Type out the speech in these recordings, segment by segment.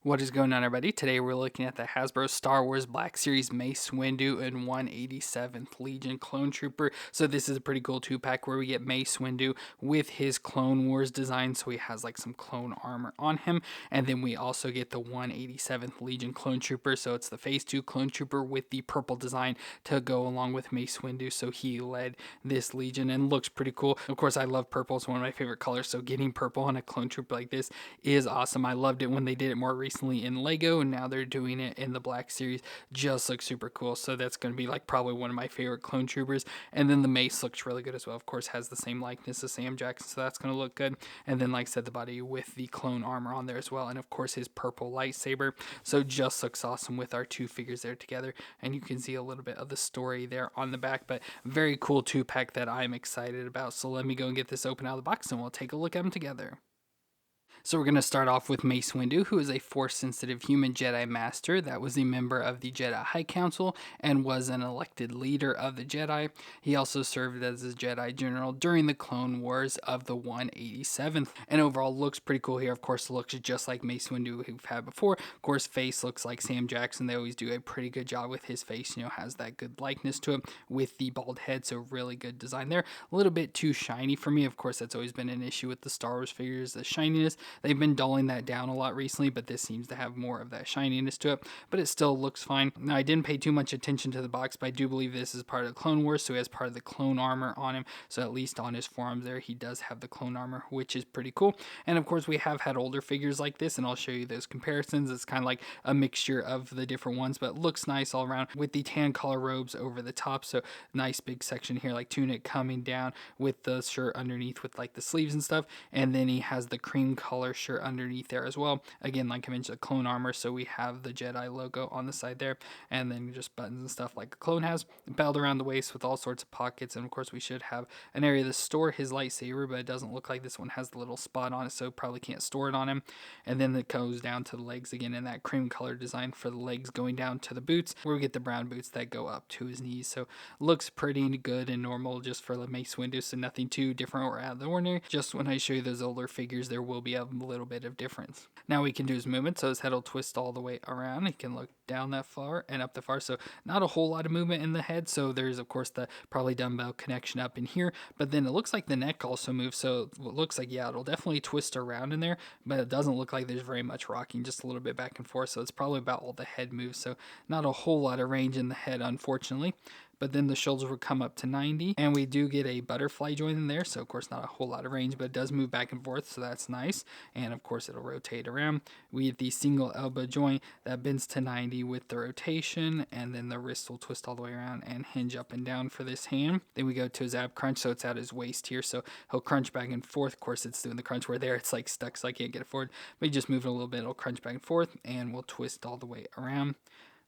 What is going on, everybody? Today we're looking at the Hasbro Star Wars Black Series Mace Windu and 187th Legion Clone Trooper. So this is a pretty cool 2-pack where we get Mace Windu with his Clone Wars design. So he has like some clone armor on him. And then we also get the 187th Legion Clone Trooper. So it's the Phase 2 Clone Trooper with the purple design to go along with Mace Windu. So he led this Legion and looks pretty cool. Of course, I love purple. It's one of my favorite colors. So getting purple on a Clone Trooper like this is awesome. I loved it when they did it more recently in Lego, and now they're doing it in the Black Series. Just looks super cool. So that's going to be like probably one of my favorite Clone Troopers. And then the Mace looks really good as well. Of course, has the same likeness as Sam Jackson, so that's going to look good. And then, like I said, the body with the clone armor on there as well. And of course, his purple lightsaber. So just looks awesome with our two figures there together. And you can see a little bit of the story there on the back, but very cool 2-pack that I'm excited about. So let me go and get this open out of the box and we'll take a look at them together. So we're going to start off with Mace Windu, who is a Force-sensitive human Jedi Master that was a member of the Jedi High Council and was an elected leader of the Jedi. He also served as a Jedi General during the Clone Wars of the 187th, and overall looks pretty cool here. Of course, looks just like Mace Windu we've had before. Of course, face looks like Sam Jackson. They always do a pretty good job with his face, has that good likeness to it with the bald head, so really good design there. A little bit too shiny for me. Of course, that's always been an issue with the Star Wars figures, the shininess. They've been dulling that down a lot recently, but this seems to have more of that shininess to it, but it still looks fine. Now, I didn't pay too much attention to the box, but I do believe this is part of the Clone Wars, so he has part of the clone armor on him, so at least on his forearms there, he does have the clone armor, which is pretty cool. And of course, we have had older figures like this, and I'll show you those comparisons. It's kind of like a mixture of the different ones, but looks nice all around with the tan collar robes over the top, so nice big section here, like tunic coming down with the shirt underneath with like the sleeves and stuff, and then he has the cream color shirt underneath there as well. Again, like I mentioned, the clone armor, so we have the Jedi logo on the side there, and then just buttons and stuff like a clone has, belt around the waist with all sorts of pockets. And of course, we should have an area to store his lightsaber, but it doesn't look like this one has the little spot on it, so probably can't store it on him. And then it goes down to the legs again in that cream color design for the legs going down to the boots, where we get the brown boots that go up to his knees. So looks pretty good and normal just for the Mace Windu, so nothing too different or out of the ordinary. Just when I show you those older figures, there will be a little bit of difference. Now we can do his movement, so his head will twist all the way around. He can look down that far and up that far, so not a whole lot of movement in the head. So there's of course the probably dumbbell connection up in here, but then it looks like the neck also moves, so it looks like, yeah, it'll definitely twist around in there, but it doesn't look like there's very much rocking, just a little bit back and forth. So it's probably about all the head moves, so not a whole lot of range in the head, unfortunately. But then the shoulders will come up to 90, and we do get a butterfly joint in there, so of course not a whole lot of range, but it does move back and forth, so that's nice. And of course it'll rotate around. We get the single elbow joint that bends to 90 with the rotation, and then the wrist will twist all the way around and hinge up and down for this hand. Then we go to his ab crunch, so it's at his waist here, so he'll crunch back and forth. Of course it's doing the crunch where there it's like stuck, so I can't get it forward, but you just move it a little bit, it'll crunch back and forth, and we'll twist all the way around.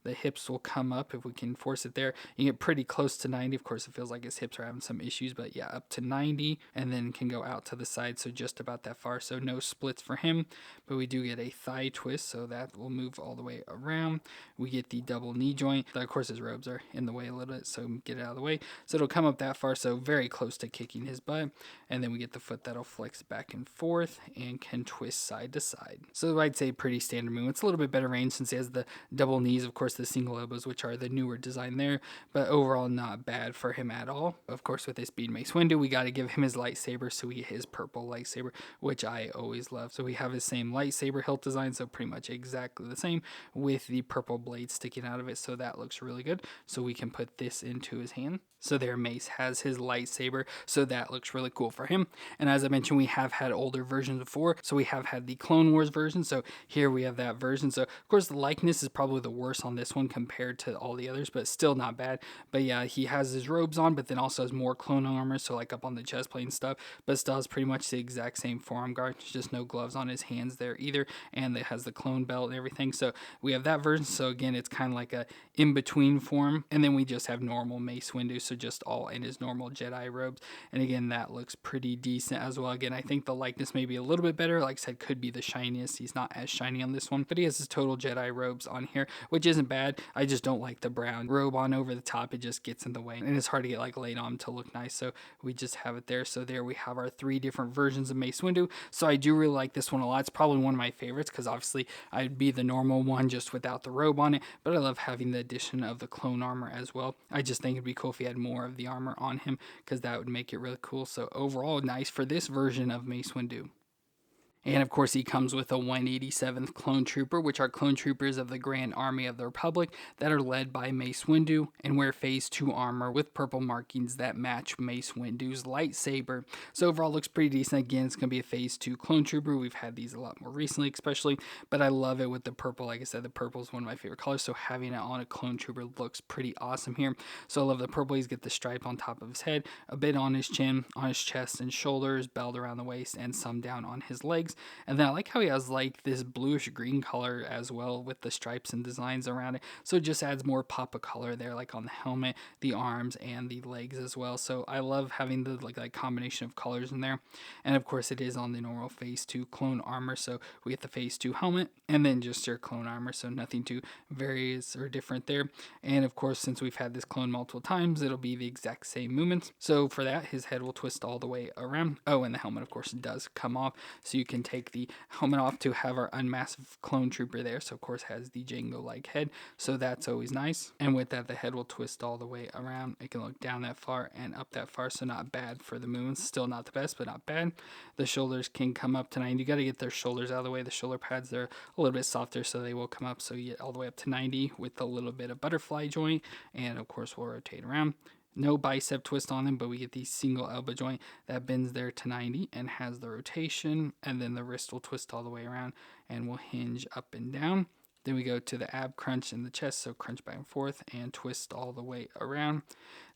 The hips will come up if we can force it there. You get pretty close to 90. Of course, it feels like his hips are having some issues, but yeah, up to 90, and then can go out to the side, so just about that far. So no splits for him, but we do get a thigh twist, so that will move all the way around. We get the double knee joint. Of course, his robes are in the way a little bit, so get it out of the way. So it'll come up that far, so very close to kicking his butt. And then we get the foot that'll flex back and forth and can twist side to side. So I'd say pretty standard movement. It's a little bit better range since he has the double knees, of course, the single elbows, which are the newer design there, but overall not bad for him at all. Of course, with this being Mace Windu, we got to give him his lightsaber, so we get his purple lightsaber, which I always love. So we have his same lightsaber hilt design, so pretty much exactly the same, with the purple blade sticking out of it, so that looks really good. So we can put this into his hand. So there, Mace has his lightsaber, so that looks really cool for him. And as I mentioned, we have had older versions before, so we have had the Clone Wars version, so here we have that version. So of course the likeness is probably the worst on this one compared to all the others, but still not bad. But yeah, he has his robes on, but then also has more clone armor, so like up on the chest plate and stuff, but still has pretty much the exact same forearm guard, just no gloves on his hands there either, and it has the clone belt and everything. So we have that version, so again, it's kind of like a in-between form. And then we just have normal Mace Windu, so just all in his normal Jedi robes. And again, that looks pretty decent as well. Again, I think the likeness may be a little bit better. Like I said, could be the shiniest. He's not as shiny on this one, but he has his total Jedi robes on here, which isn't bad. I just don't like the brown robe on over the top. It just gets in the way, and it's hard to get like laid on to look nice. So we just have it there. So there we have our 3 different versions of Mace Windu. So I do really like this one a lot. It's probably one of my favorites because obviously I'd be the normal one just without the robe on it, but I love having the addition of the clone armor as well. I just think it'd be cool if he had more of the armor on him because that would make it really cool. So overall, nice for this version of Mace Windu. And of course, he comes with a 187th Clone Trooper, which are clone troopers of the Grand Army of the Republic that are led by Mace Windu and wear Phase 2 armor with purple markings that match Mace Windu's lightsaber. So overall, looks pretty decent. Again, it's going to be a Phase 2 Clone Trooper. We've had these a lot more recently, especially, but I love it with the purple. Like I said, the purple is one of my favorite colors, so having it on a Clone Trooper looks pretty awesome here. So I love the purple. He's got the stripe on top of his head, a bit on his chin, on his chest and shoulders, belt around the waist, and some down on his legs. And then I like how he has like this bluish green color as well with the stripes and designs around it. So it just adds more pop of color there, like on the helmet, the arms, and the legs as well. So I love having the like combination of colors in there. And of course it is on the normal Phase 2 clone armor. So we get the Phase 2 helmet and then just your clone armor. So nothing too varies or different there. And of course, since we've had this clone multiple times, it'll be the exact same movements. So for that, his head will twist all the way around. Oh, and the helmet of course does come off. So you can take the helmet off to have our unmasked clone trooper there. So of course has the Jango-like head, so that's always nice. And with that, the head will twist all the way around. It can look down that far and up that far, so not bad for the movements. Still not the best, but not bad. The shoulders can come up to 90. You got to get their shoulders out of the way. The shoulder pads, they're a little bit softer, so they will come up, so you get all the way up to 90 with a little bit of butterfly joint. And of course we'll rotate around. No bicep twist on them, but we get the single elbow joint that bends there to 90 and has the rotation, and then the wrist will twist all the way around and will hinge up and down. Then we go to the ab crunch in the chest, so crunch back and forth and twist all the way around.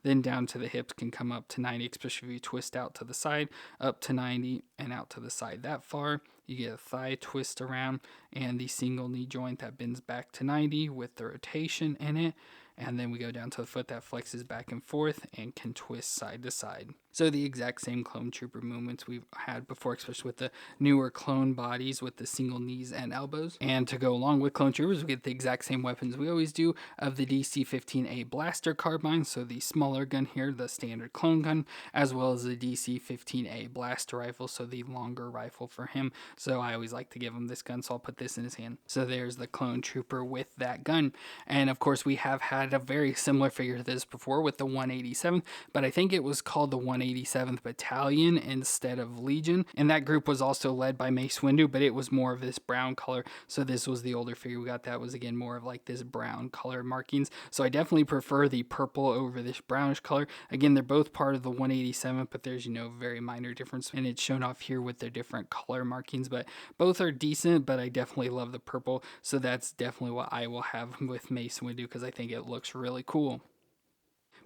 Then down to the hips can come up to 90, especially if you twist out to the side, up to 90 and out to the side that far. You get a thigh twist around and the single knee joint that bends back to 90 with the rotation in it. And then we go down to the foot that flexes back and forth and can twist side to side. So the exact same clone trooper movements we've had before, especially with the newer clone bodies with the single knees and elbows. And to go along with clone troopers, we get the exact same weapons we always do of the DC-15A blaster carbine. So the smaller gun here, the standard clone gun, as well as the DC-15A blaster rifle, so the longer rifle for him. So I always like to give him this gun, so I'll put this in his hand. So there's the clone trooper with that gun. And of course we have had a very similar figure to this before with the 187th, but I think it was called the 187th Battalion instead of Legion, and that group was also led by Mace Windu, but it was more of this brown color. So this was the older figure we got that was again more of like this brown color markings. So I definitely prefer the purple over this brownish color. Again, they're both part of the 187th, but there's very minor difference, and it's shown off here with their different color markings, but both are decent. But I definitely love the purple, so that's definitely what I will have with Mace Windu because I think it looks really cool.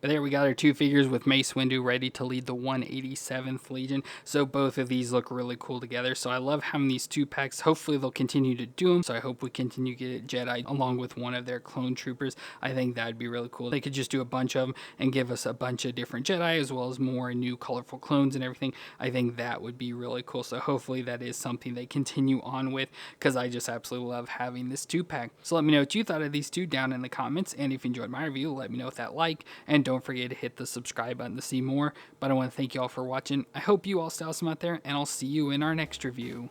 But there we got our 2 figures with Mace Windu ready to lead the 187th Legion. So both of these look really cool together. So I love having these 2 packs. Hopefully they'll continue to do them. So I hope we continue to get Jedi along with one of their clone troopers. I think that'd be really cool. They could just do a bunch of them and give us a bunch of different Jedi as well as more new colorful clones and everything. I think that would be really cool. So hopefully that is something they continue on with because I just absolutely love having this 2-pack. So let me know what you thought of these 2 down in the comments. And if you enjoyed my review, let me know with that like. And don't forget to hit the subscribe button to see more. But I want to thank you all for watching. I hope you all stay awesome out there, and I'll see you in our next review.